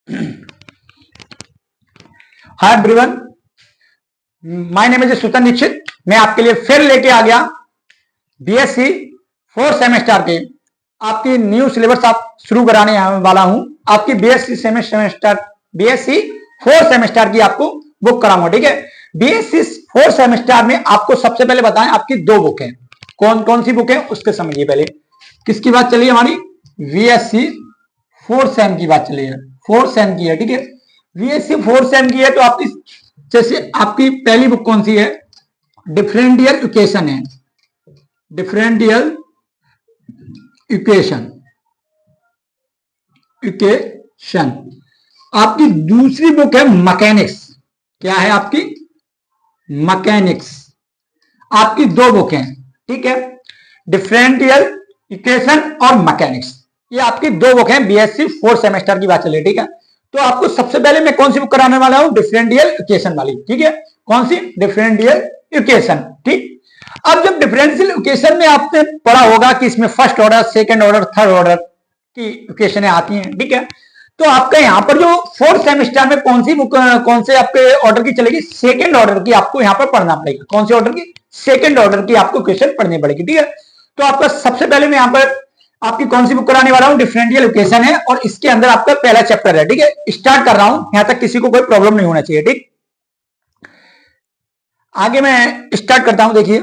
Hi everyone, my name is Sutan Dixit. मैं आपके लिए फिर लेके आ गया बीएससी 4 सेमेस्टर के आपकी न्यू सिलेबस आप शुरू कराने वाला हूं। आपकी बीएससी 4 सेमेस्टर की आपको बुक कराऊंगा। ठीक है, बीएससी 4 सेमेस्टर में आपको सबसे पहले बताएं आपकी 2 बुक है। कौन कौन सी बुक है उसके समझिए। पहले किसकी बात चली हमारी? बीएससी 4 सेम की बात चली है। 4 सेम की है। ठीक है, बीएससी 4 सेम की है। तो आपकी जैसे आपकी पहली बुक कौन सी है? डिफरेंशियल इक्वेशन है। डिफरेंशियल इक्वेशन इक्वेशन आपकी दूसरी बुक है मैकेनिक्स। क्या है आपकी? मैकेनिक्स। आपकी 2 बुक हैं। ठीक है, डिफरेंशियल इक्वेशन और मैकेनिक्स, ये आपकी 2 बुक हैं। बीएससी 4 सेमेस्टर की बात चल रही है। ठीक है, तो आपको सबसे पहले मैं कौन सी बुक कराने वाला हूं? डिफरेंशियल इक्वेशन वाली। ठीक है, कौन सी? Differential equation. ठीक, अब जब डिफरेंशियल इक्वेशन में आपने पढ़ा होगा कि इसमें first order, second order, third order की इक्वेशनें आती हैं। ठीक है, तो आपका यहां पर जो 4th सेमेस्टर में कौन सी बुक, कौन से आपके ऑर्डर की चलेगी? सेकंड ऑर्डर की आपको यहां पर पढ़ना पड़ेगा। कौन से ऑर्डर की? सेकंड ऑर्डर की आपको इक्वेशन पढ़नी पड़ेगी। ठीक है, तो आपका सबसे पहले मैं यहां पर आपकी कौन सी बुक कराने वाला हूं? डिफरेंशियल इक्वेशन है और इसके अंदर आपका पहला चैप्टर है। ठीक है, स्टार्ट कर रहा हूं, यहां तक किसी को कोई प्रॉब्लम नहीं होना चाहिए। ठीक, आगे मैं स्टार्ट करता हूं। देखिए,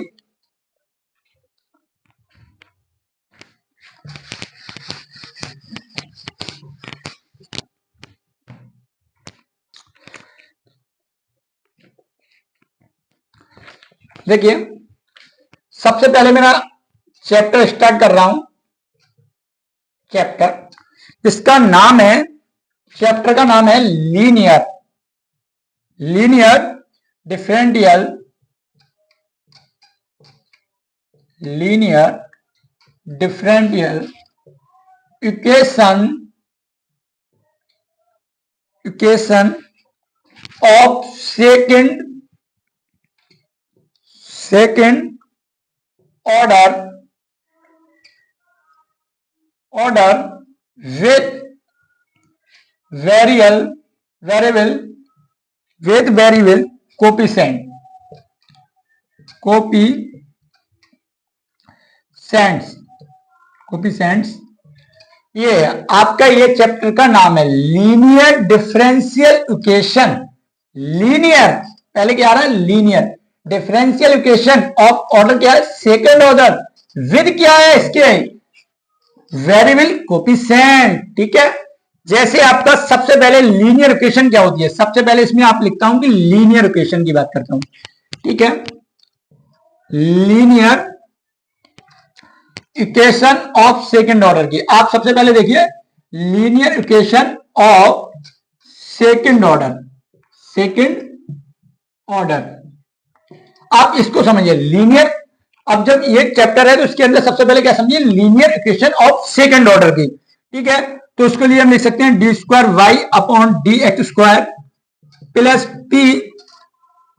देखिए सबसे पहले मेरा चैप्टर स्टार्ट कर रहा हूं। चैप्टर, इसका नाम है, चैप्टर का नाम है linear differential equation of second order with variable coefficients। ये आपका ये चैप्टर का नाम है लीनियर डिफरेंशियल इक्वेशन। लीनियर, पहले क्या आ रहा है? Linear differential equation of order क्या है? सेकंड ऑर्डर, विद क्या है इसके? Variable coefficient. ठीक है, जैसे आपका सबसे पहले लीनियर इक्वेशन क्या होती है? सबसे पहले इसमें आप लिखता हूं कि लीनियर इक्वेशन की बात करता हूं। ठीक है, linear equation of second order की आप सबसे पहले देखिए, linear equation of second order आप इसको समझिए लीनियर। अब जब ये चैप्टर है तो इसके अंदर सबसे पहले क्या समझिए? Linear equation of second order की। ठीक है, तो उसके लिए हम लिख सकते हैं d square y upon D x square plus p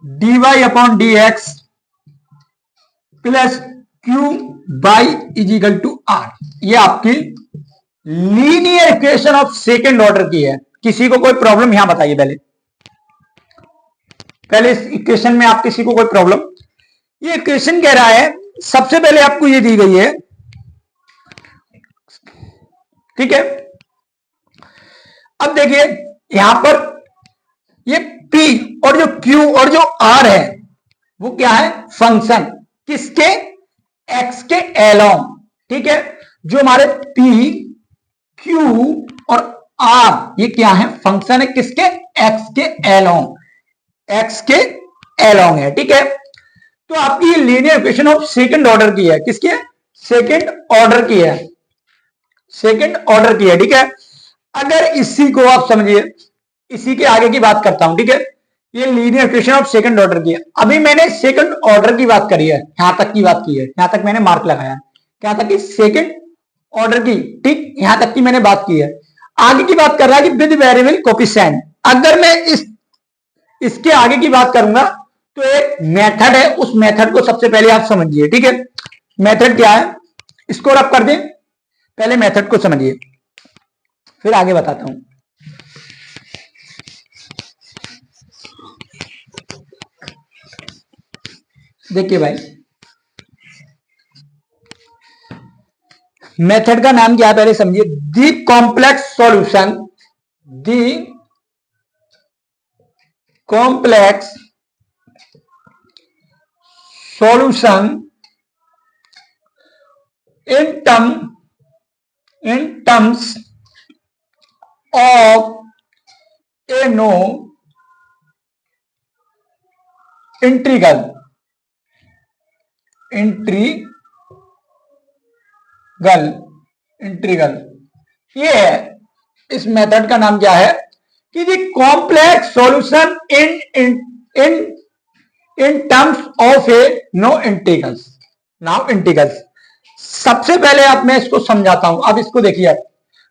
d y upon D x plus q by is equal to r. ये आपकी linear equation of second order की है। किसी को कोई प्रॉब्लम यहां बताइए? पहले इस इक्वेशन में आप किसी को कोई प्रॉब्लम? ये इक्वेशन कह रहा है, सबसे पहले आपको ये दी गई है। ठीक है, अब देखिए यहां पर ये P और जो Q और जो R है वो क्या है? फंक्शन किसके? X के एलोंग। ठीक है, जो हमारे P, Q और R ये क्या है? फंक्शन है किसके? X के एलोंग, X के एलोंग है। ठीक है, तो आपकी linear equation of second order की है। किसकी है? सेकंड ऑर्डर की है। सेकंड ऑर्डर की है। ठीक है, अगर इसी को आप समझिए, इसी के आगे की बात करता हूं। ठीक है, ये linear equation of second order की है। अभी मैंने सेकंड ऑर्डर की बात करी है, यहां तक की बात की है, यहां तक मैंने मार्क लगाया। क्या तक की? सेकंड ऑर्डर की। ठीक, यहां तक की मैंने बात की है। आगे की बात कर रहा है कि विद वेरिएबल कोएफिशिएंट। अगर मैं इसके आगे की बात करूंगा तो एक मेथड है, उस मेथड को सबसे पहले आप समझिए। ठीक है, मेथड क्या है इसको रब कर दें, पहले मेथड को समझिए फिर आगे बताता हूं। देखिए भाई, मेथड का नाम क्या है पहले समझिए। The complex solution, the complex solution in terms of a no integral ये है। इस मेथड का नाम क्या है कि the complex solution in terms of a no integrals. Now integrals, सबसे पहले अब मैं इसको समझाता हूं। अब इसको देखिए,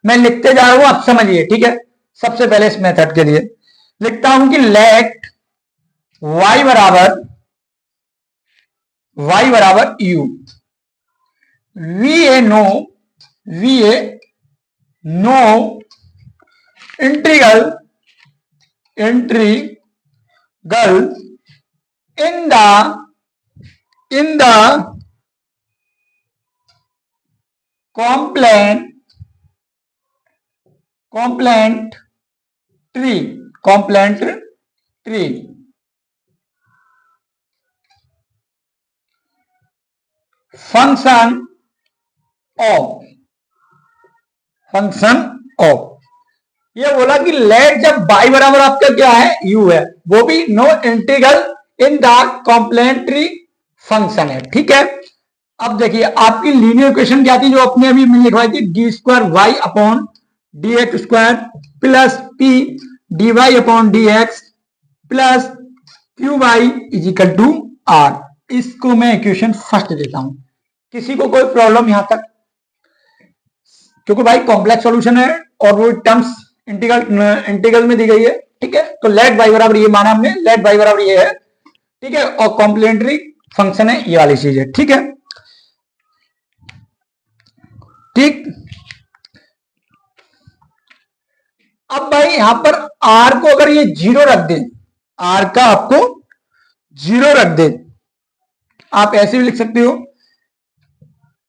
मैं लिखते जा रहा हूं, आप समझिए, ठीक है। सबसे पहले इस मेथड के लिए लिखता हूं कि लेट y बराबर u, va no integral in the complementary function of. ये बोला कि लेट जब y बराबर आपका क्या है, u है, वो भी no integral in the complementary function है, ठीक है। अब देखिए, आपकी लीनियर इक्वेशन क्या थी जो अपने अभी मैंने लिखवाई थी, d square y upon D x square plus p d y upon D x plus q y is equal to r. इसको मैं इक्वेशन फर्स्ट देता हूं। किसी को कोई प्रॉब्लम यहां तक? क्योंकि भाई कॉम्प्लेक्स सॉल्यूशन है और वो टर्म्स इंटीग्रल में दी गई है, ठीक है। तो लेट वाई बराबर ये माना हमने, लेट वाई बराबर ये है, ठीक है, और कॉम्प्लीमेंट्री फंक्शन है, ये वाली चीज है, ठीक है। ठीक, अब भाई यहां पर आर को अगर ये जीरो रख दे, आर का आपको जीरो रख दे, आप ऐसे भी लिख सकते हो,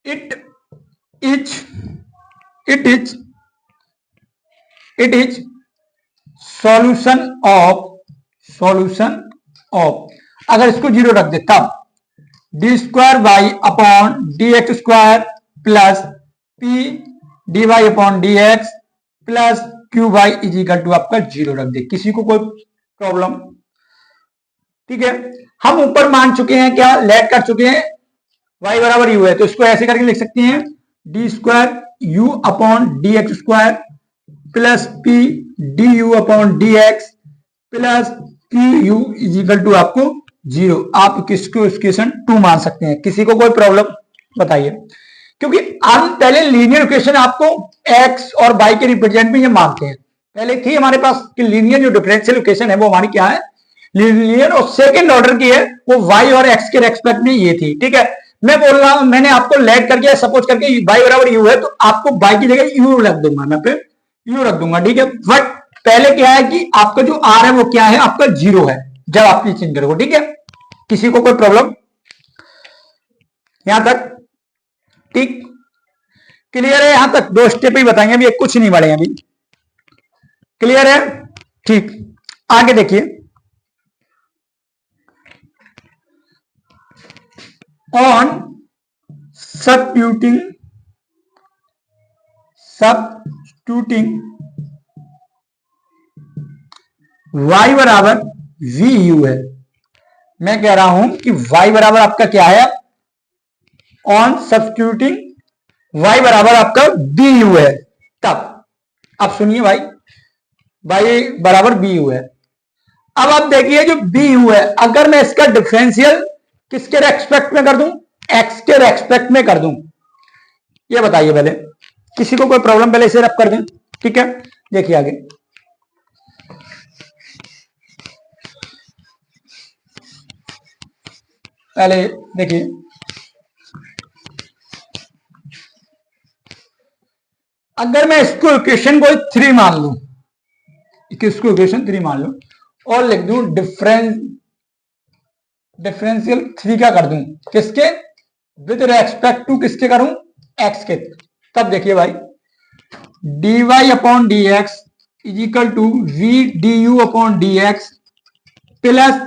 इट इज सॉल्यूशन ऑफ, अगर इसको जीरो रख दे तब d square y upon D x square plus p d y upon D x plus q y is equal to आपका जीरो रख दे। किसी को कोई प्रॉब्लम? ठीक है, हम ऊपर मान चुके हैं, क्या लेट कर चुके हैं, y बराबर u है, तो इसको ऐसे करके लिख सकते हैं, d square u upon D x square plus p d you upon D x plus q u is equal to आपको जीरो। आप किसको इक्वेशन 2 मान सकते हैं। किसी को कोई प्रॉब्लम बताइए? क्योंकि हम पहले लीनियर इक्वेशन आपको x और y के रिप्रेजेंट में ये मानते हैं। पहले थी हमारे पास कि लीनियर जो डिफरेंशियल इक्वेशन है वो हमारी क्या है, लीनियर, और सेकंड ऑर्डर की है वो y और x के रेस्पेक्ट में ये थी, ठीक है। मैं बोल रहा हूं, मैंने आपको लेट करके सपोज करके y बराबर u है, तो आपको y की जगह u रख दूंगा, मैं फिर u रख दूंगा, ठीक है। बट पहले क्या है कि आपका जो r है वो क्या है, आपका जीरो है जब आप ये चेंज करोगे, ठीक है। किसी को कोई प्रॉब्लम यहां तक? ठीक, क्लियर है यहां तक? 2 स्टेप ही बताएंगे अभी, कुछ नहीं बढ़े अभी, क्लियर है? ठीक, आगे देखिए, ऑन सबस्टिट्यूटिंग y बराबर वी यू है। मैं कह रहा हूं कि y बराबर आपका क्या है, ऑन सब्स्टिट्यूटिंग y बराबर आपका बी यू है, तब अब सुनिए भाई, y बराबर बी यू है। अब आप देखिए जो बी यू है, अगर मैं इसका डिफरेंशियल किसके रेस्पेक्ट में कर दूं, x के रेस्पेक्ट में कर दूं, ये बताइए पहले। किसी को कोई प्रॉब्लम? पहले इसे रब कर दें, ठीक है। देखिए आगे, पहले देखिए, अगर मैं इसको इक्वेशन को 3 मान लूं, इसको इक्वेशन 3 मान लूं और लिख दूं डिफरेंशियल 3 का कर दूं, किसके, विद रेस्पेक्ट टू किसके करूं, एक्स के। तब देखिए भाई, dy upon D x is equal to v d you upon D x plus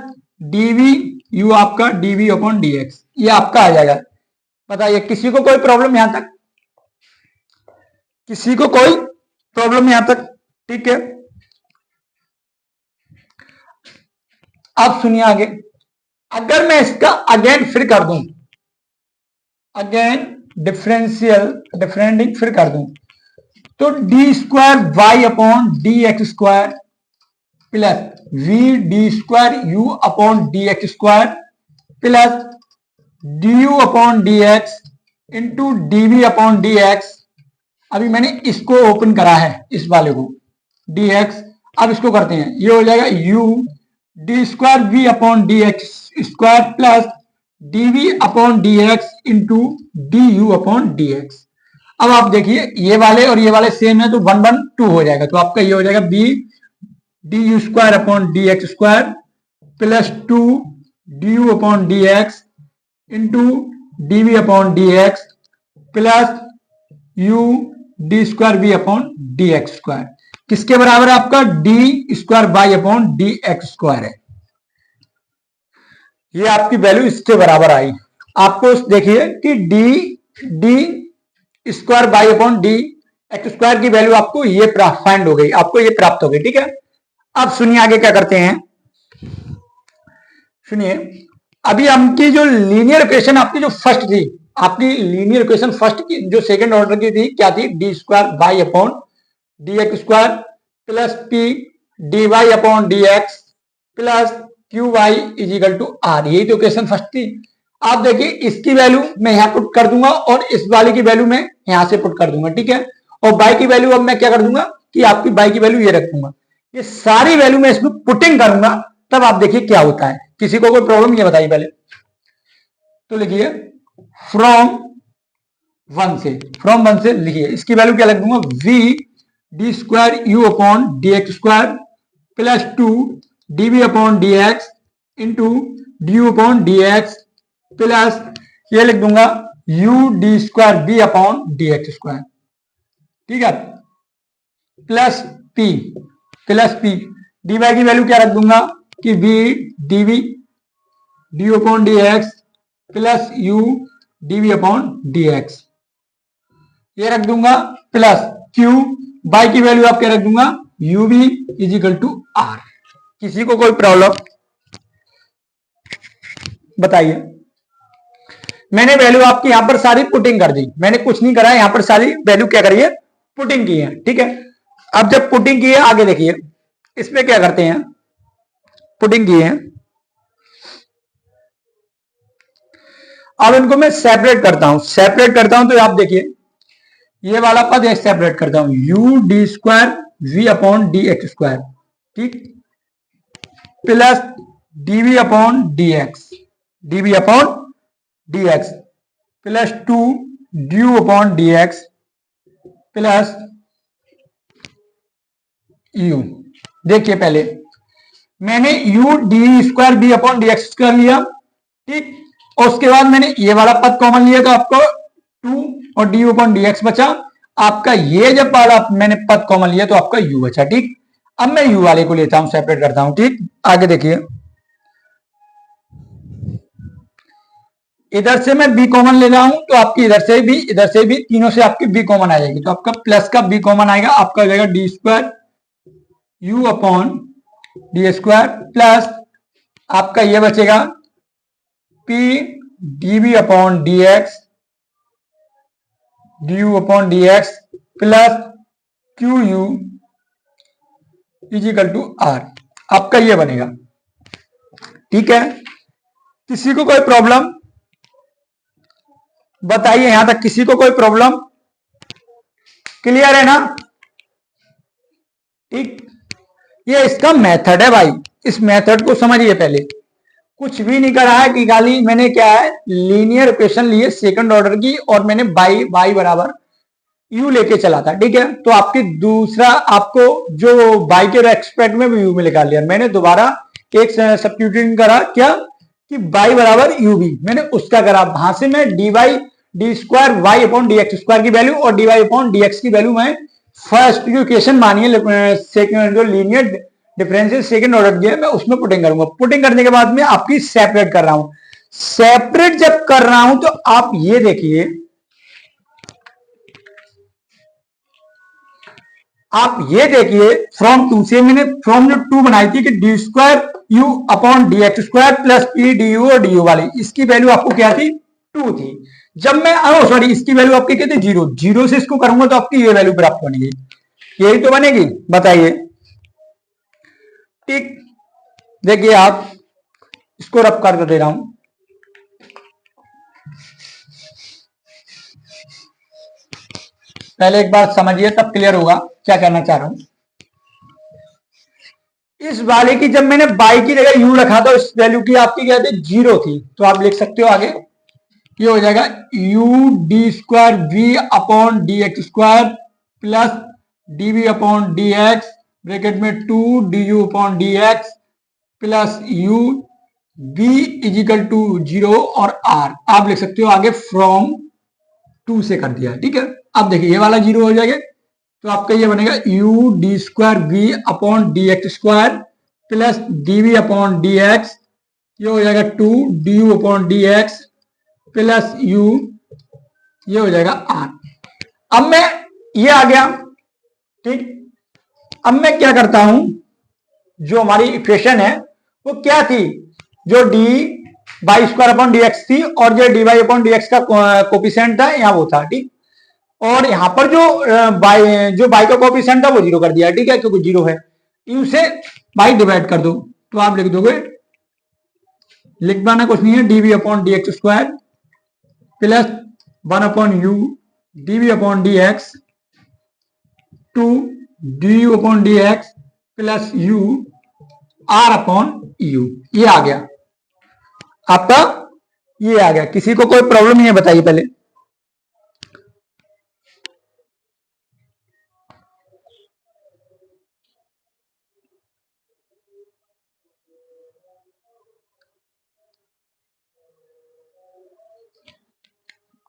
d v u आपका डीवी अपॉन डी एक्स, ये आपका आ जाएगा। बताइए किसी को कोई प्रॉब्लम यहां तक, किसी को कोई प्रॉब्लम यहां तक, ठीक है। अब सुनिए आगे, अगर मैं इसका अगेन फिर कर दूं, अगेन डिफरेंडिंग फिर कर दूं, तो d square y upon D x square plus v d square u upon D x square plus d you upon D x into d we upon D x. अभी मैंने इसको ओपन करा है, इस वाले को डी एक्स। अब इसको करते हैं, ये हो जाएगा U D square we upon D x square plus D we upon D x into d you upon D x. अब आप देखिए ये वाले और ये वाले सेम है, तो 1 1 2 हो जाएगा, तो आपका ये हो जाएगा b d u square upon D x square plus 2 d you upon D x into d we upon D x plus u D square we upon D x square, किसके बराबर है आपका, d square y upon D x square है। ये आपकी value इसके बराबर आई। आपको देखिए कि d square y upon D x square की वैल्यू आपको ये फाइंड हो गई, आपको ये प्राप्त हो गई, ठीक है। अब सुनिए आगे क्या करते हैं, सुनिए अभी हमकी जो लीनियर इक्वेशन आपकी जो फर्स्ट थी, आपकी लीनियर इक्वेशन फर्स्ट की जो सेकंड ऑर्डर की थी क्या थी, d square y upon D x square plus p d y upon D x plus q y is equal to r, यही तो इक्वेशन फर्स्ट थी। आप देखिए इसकी वैल्यू मैं यहां पुट कर दूंगा और इस वाले की वैल्यू मैं यहां से पुट कर दूंगा, ठीक है। और बाई की वैल्यू अब मैं क्या कर दूंगा कि आपकी बाई की वैल्यू ये रख दूंगा, ये सारी वैल्यू मैं इसमें पुटिंग करूंगा, तब आप देखिए क्या होता है। किसी को कोई प्रॉब्लम ये बताइए पहले, तो लिखिए फ्रॉम वन से लिखिए, इसकी वैल्यू क्या लग दूंगा, v d square u upon D x square plus 2 d we upon D x into d you upon D x plus ये लिख दूंगा u D square B upon D x square, ठीक है, प्लस पी डी वाई की value क्या रख दूंगा कि v d v d you upon D x plus u d we upon D x ये रख दूंगा प्लस क्यू बाई की वैल्यू आप क्या रख दूंगा u v is equal to r. किसी को कोई प्रॉब्लम बताइए। मैंने वैल्यू आपकी यहां पर सारी पुटिंग कर दी, मैंने कुछ नहीं करा, यहां पर सारी वैल्यू क्या करिए पुटिंग की है, ठीक है। अब जब पुटिंग की है आगे देखिए इसमें क्या करते हैं, पुटिंग की है, अब इनको मैं सेपरेट करता हूं तो आप देखिए ये वाला पद एक सेपरेट करता हूं, U D square we upon D x square, ठीक, plus DV upon D x plus 2 du upon D x plus U. देखिए पहले मैंने U D square B upon D x square लिया, ठीक, और उसके बाद मैंने ये वाला पद कॉमन लिया तो आपको 2 और डी अपॉन डी एक्स बचा, आपका ये जब वाला मैंने पद कॉमन लिया तो आपका यू बचा, ठीक। अब मैं यू वाले को लेता हूं, सेपरेट करता हूं, ठीक। आगे देखिए इधर से मैं बी कॉमन ले रहा हूं तो आपकी इधर से भी तीनों से आपकी बी कॉमन आ जाएगी, तो आपका प्लस का बी कॉमन आएगा, आपका हो जाएगा d square u upon d square plus आपका ये बचेगा p d v upon D x d you upon D x plus q u is equal to r, आपका ये बनेगा, ठीक है। किसी को कोई प्रॉब्लम बताइए, यहां तक किसी को कोई प्रॉब्लम, क्लियर है ना, ठीक। ये इसका मेथड है भाई, इस मेथड को समझिए पहले, कुछ भी नहीं करा है कि खाली मैंने क्या है लीनियर इक्वेशन लिए सेकंड ऑर्डर की और मैंने बाई बराबर यू लेके चला था, ठीक है। तो आपकी दूसरा आपको जो बाई के रेस्पेक्ट में भी यू में निकाल लिया, मैंने दोबारा एक सब्स्टिट्यूशन करा क्या कि y बराबर ub, मैंने उसका करा, वहां से मैं dy d square y upon D x square की वैल्यू और d y upon D x की वैल्यू मैं फर्स्ट इक्वेशन मानिए सेकंड जो लीनियर डिफरेंशियल सेकंड ऑर्डर दिया है मैं उसमें पुटिंग करूंगा। पुटिंग करने के बाद में आपकी सेपरेट कर रहा हूं। सेपरेट जब कर रहा हूं तो आप ये देखिए, फ्रॉम टू से मैंने फ्रॉम जो टू बनाई थी कि d square u upon D x square plus p d you और डी यू वाली, इसकी वैल्यू आपको क्या थी, टू थी। जब मैं सॉरी इसकी वैल्यू आपकी क्या थी, जीरो। जीरो से इसको करूंगा तो आपकी ये वैल्यू प्राप्त बनेगी, यही तो बनेगी, बताइए। ठीक, देखिए आप इसको रब कर दे रहा हूं। पहले एक बार समझिए तब क्लियर होगा क्या कहना चाह रहा हूं। इस वाले की जब मैंने बाई की जगह यू रखा था, इस वैल्यू की आपकी क्या थी, जीरो थी, तो आप लिख सकते हो आगे ये हो जाएगा U D square we upon D x square plus D we upon D X bracket में two D you upon D x plus U B equal to zero और आर आप लिख सकते हो आगे फ्रॉम टू से कर दिया। ठीक है, अब देखिए ये वाला जीरो हो जाएगा तो आपका ये बनेगा u D square we upon D x square plus D we upon D x, ये हो जाएगा two D you upon D x plus u, ये हो जाएगा आर। अब मैं ये आ गया। ठीक, अब मैं क्या करता हूं, जो हमारी इक्वेशन है वो क्या थी, जो d by square upon D x थी और जो d y upon D x का कोपिसेंट था यहाँ वो था। ठीक, और यहाँ पर जो बाई का कोपिसेंट था वो जीरो कर दिया। ठीक है, क्योंकि जीरो है, यू से बाई डिवाइड कर दो तो आप लिख दोगे, लिख पाना कुछ नहीं है, d we upon D x square plus one upon you d we upon D x two D you upon D x plus u r upon u. ये आ गया आपका, ये आ गया। किसी को कोई प्रॉब्लम नहीं है, बताइए पहले।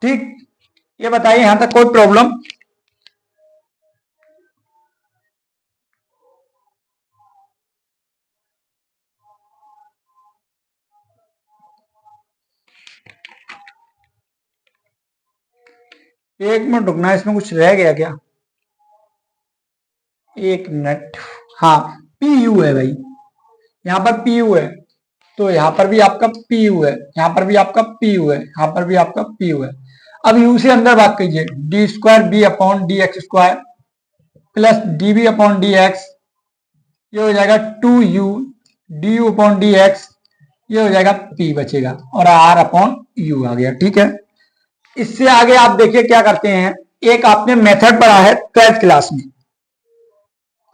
ठीक, ये बताइए यहां तक कोई प्रॉब्लम। एक मिनट रुकना, इसमें कुछ रह गया क्या, एक मिनट। हाँ, पी यू है भाई, यहां पर पी यू है तो यहां पर भी आपका पी यू है, यहां पर भी आपका पी यू है, यहां पर भी आपका पी यू है। अब यू से अंदर बात कीजिए, d square B upon D x square plus d b upon D x, ये हो जाएगा two u d you upon D x, ये हो जाएगा पी बचेगा और आर अपॉन यू आ गया। ठीक है, इससे आगे आप देखिए क्या करते हैं। एक आपने मेथड पढ़ा है 12th क्लास में,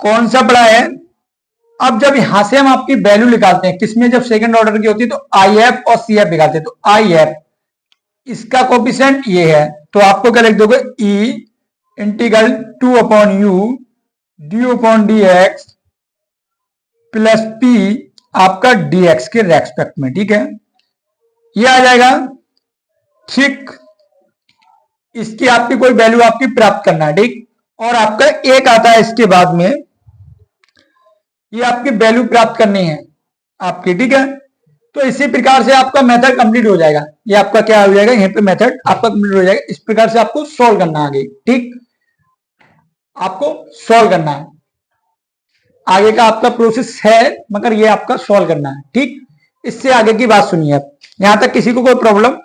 कौन सा पढ़ा है, अब जब यहां से हम आपकी वैल्यू निकालते हैं, किसमें जब सेकंड ऑर्डर की होती है तो आई एफ और सी एफ निकालते हैं। तो आई एफ इसका कोफिशिएंट ये है तो आपको क्या लिख दोगे, E integral two upon you D upon D x plus P आपका डी एक्स के रेस्पेक्ट में। ठीक है, ये आ जाएगा। ठीक, इसकी आपकी कोई वैल्यू आपकी प्राप्त करना है। ठीक, और आपका एक आता है इसके बाद में, ये आपकी वैल्यू प्राप्त करनी है आपकी। ठीक है, तो इसी प्रकार से आपका मेथड कंप्लीट हो जाएगा। ये आपका क्या हो जाएगा, यहीं पे मेथड आपका कंप्लीट हो जाएगा। इस प्रकार से आपको सॉल्व करना है आगे। ठीक, आपको सॉल्व करना है, आगे का आपका प्रोसेस है मगर ये आपका सॉल्व करना है। ठीक, इससे आगे की बात सुनिए आप। यहां तक किसी को कोई प्रॉब्लम,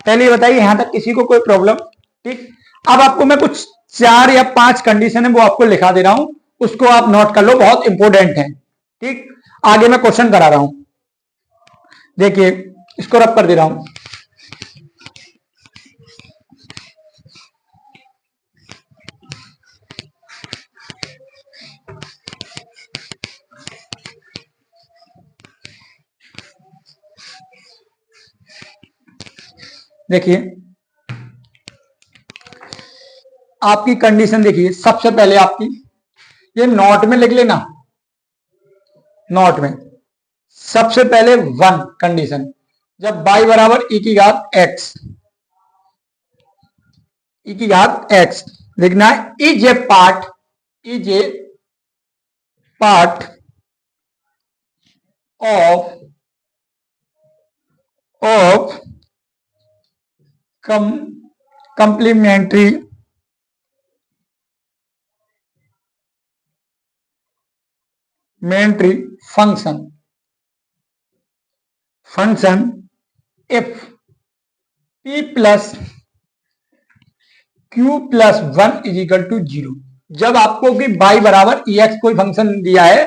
पहले बताइए यहां तक किसी को कोई प्रॉब्लम। ठीक, अब आपको मैं कुछ 4 या 5 कंडीशन है वो आपको लिखा दे रहा हूं, उसको आप नोट कर लो, बहुत इंपॉर्टेंट है। ठीक, आगे मैं क्वेश्चन करा रहा हूं, देखिए इसको रब कर दे रहा हूं। देखिए आपकी कंडीशन देखिए, सबसे पहले आपकी ये नोट में लिख लेना, नोट में सबसे पहले 1 कंडीशन, जब y बराबर e की घात x, e की घात x लिखना है, is a part of complementary function if p plus q plus 1 is equal to 0। जब आपको कि y बराबर ex कोई फंक्शन दिया है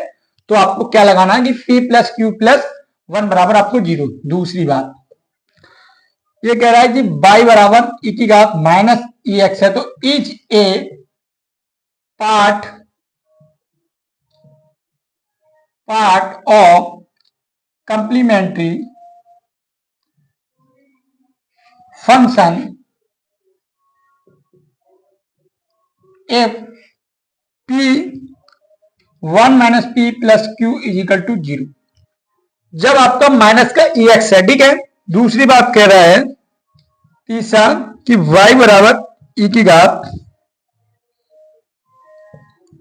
तो आपको क्या लगाना है कि p plus q plus 1 बराबर आपको 0। दूसरी बात ये कह रहा है कि y बराबर e की घात माइनस ex है, तो is a part of complementary function if p1 minus p plus q is equal to 0। जब आपका माइनस का ex है, ठीक है। दूसरी बात कह रहा है तीसरा कि y बराबर e की घात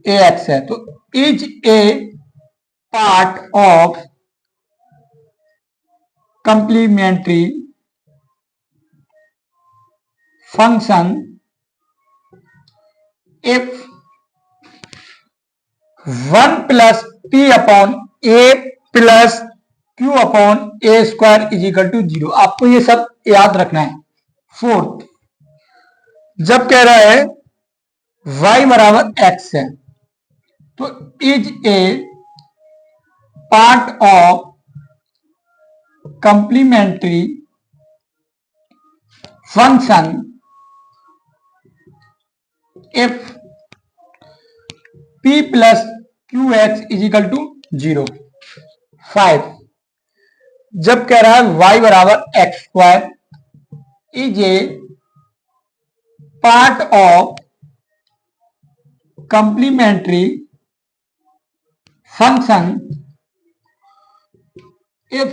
ax है, तो is a part of complementary function if 1 plus p upon a plus q upon a square is equal to 0। आपको ये सब याद रखना है। फोर्थ, जब कह रहा है y बराबर x है, तो is a part of complementary function if p plus qx is equal to 0। 5, जब कह रहा है y बराबर x square is a part of complementary function if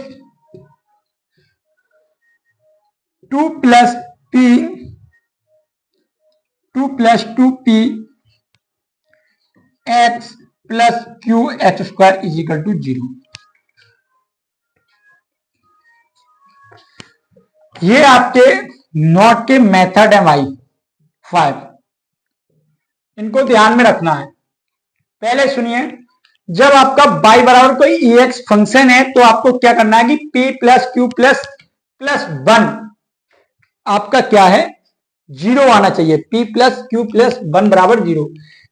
2 plus 2p x plus q x square is equal to 0। ये आपके not के method है भाई 5, इनको ध्यान में रखना है। पहले सुनिए, जब आपका y बराबर कोई ex फंक्शन है तो आपको क्या करना है कि p प्लस q प्लस 1 आपका क्या है 0 आना चाहिए। p प्लस q प्लस 1 बराबर 0।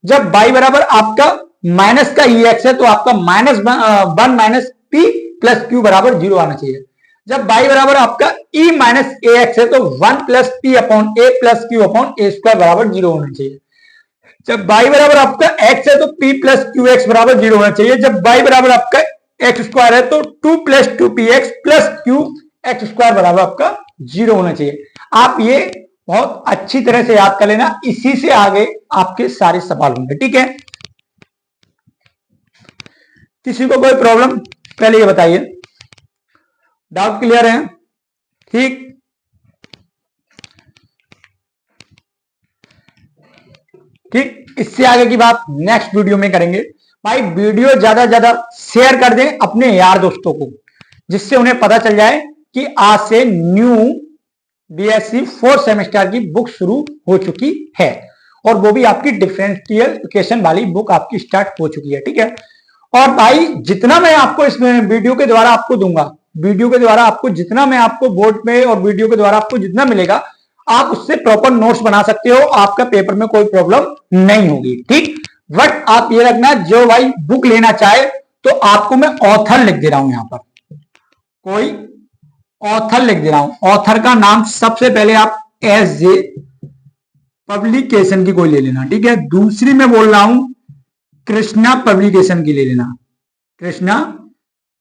जब y बराबर आपका माइनस का ex है तो आपका minus 1 minus p plus q बराबर 0 आना चाहिए। जब y बराबर आपका e माइनस ax है तो 1 plus p upon a plus q upon a square बराबर 0 होना चाहिए। जब y बराबर आपका x है तो p प्लस qx बराबर 0 होना चाहिए। जब y बराबर आपका x स्क्वायर है तो 2 plus 2px plus q x square बराबर आपका 0 होना चाहिए। आप ये बहुत अच्छी तरह से याद कर लेना, इसी से आगे आपके सारे सवाल होंगे, ठीक है। किसी को कोई प्रॉब्लम पहले ये बताइए, डाउट क्लियर है? ठीक, ठीक, इससे आगे की बात नेक्स्ट वीडियो में करेंगे। भाई वीडियो ज्यादा ज्यादा शेयर कर दें अपने यार दोस्तों को, जिससे उन्हें पता चल जाए कि आज से न्यू बीएससी 4th सेमेस्टर की बुक शुरू हो चुकी है, और वो भी आपकी डिफरेंशियल इक्वेशन वाली बुक आपकी स्टार्ट हो चुकी है, ठीक है। और भाई जितना मैं आपको इस वीडियो के द्वारा आपको दूंगा, वीडियो के द्वारा आपको जितना मैं आपको बोर्ड में और वीडियो के द्वारा आपको जितना मिलेगा, आप उससे प्रॉपर नोट्स बना सकते हो, आपका पेपर में कोई प्रॉब्लम नहीं होगी, ठीक। बट आप ये रखना, जो भाई बुक लेना चाहे तो आपको मैं ऑथर लिख दे रहा हूं, यहां पर कोई ऑथर लिख दे रहा हूं। ऑथर का नाम सबसे पहले आप SJ पब्लिकेशन की कोई ले लेना, ठीक है। दूसरी में बोल रहा हूं कृष्णा पब्लिकेशन की ले लेना, कृष्णा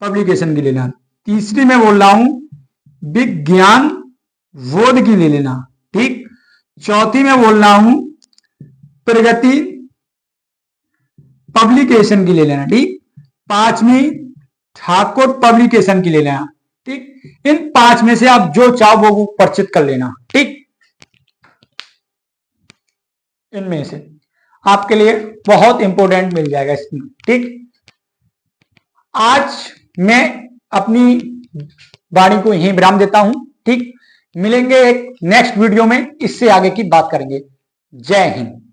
पब्लिकेशन की लेना। तीसरी में बोल रहा हूं विज्ञान बोध की ले लेना, ठीक। चौथी में बोल रहा हूं प्रगति पब्लिकेशन की ले लेना, ठीक। पांचवी ठाकुर पब्लिकेशन की ले लेना। ठीक, इन 5 में से आप जो चाहो वो परिचित कर लेना। ठीक, इनमें से आपके लिए बहुत इंपॉर्टेंट मिल जाएगा इसमें। ठीक, आज मैं अपनी वाणी को यहीं विराम देता हूं। ठीक, मिलेंगे एक नेक्स्ट वीडियो में, इससे आगे की बात करेंगे। जय हिंद।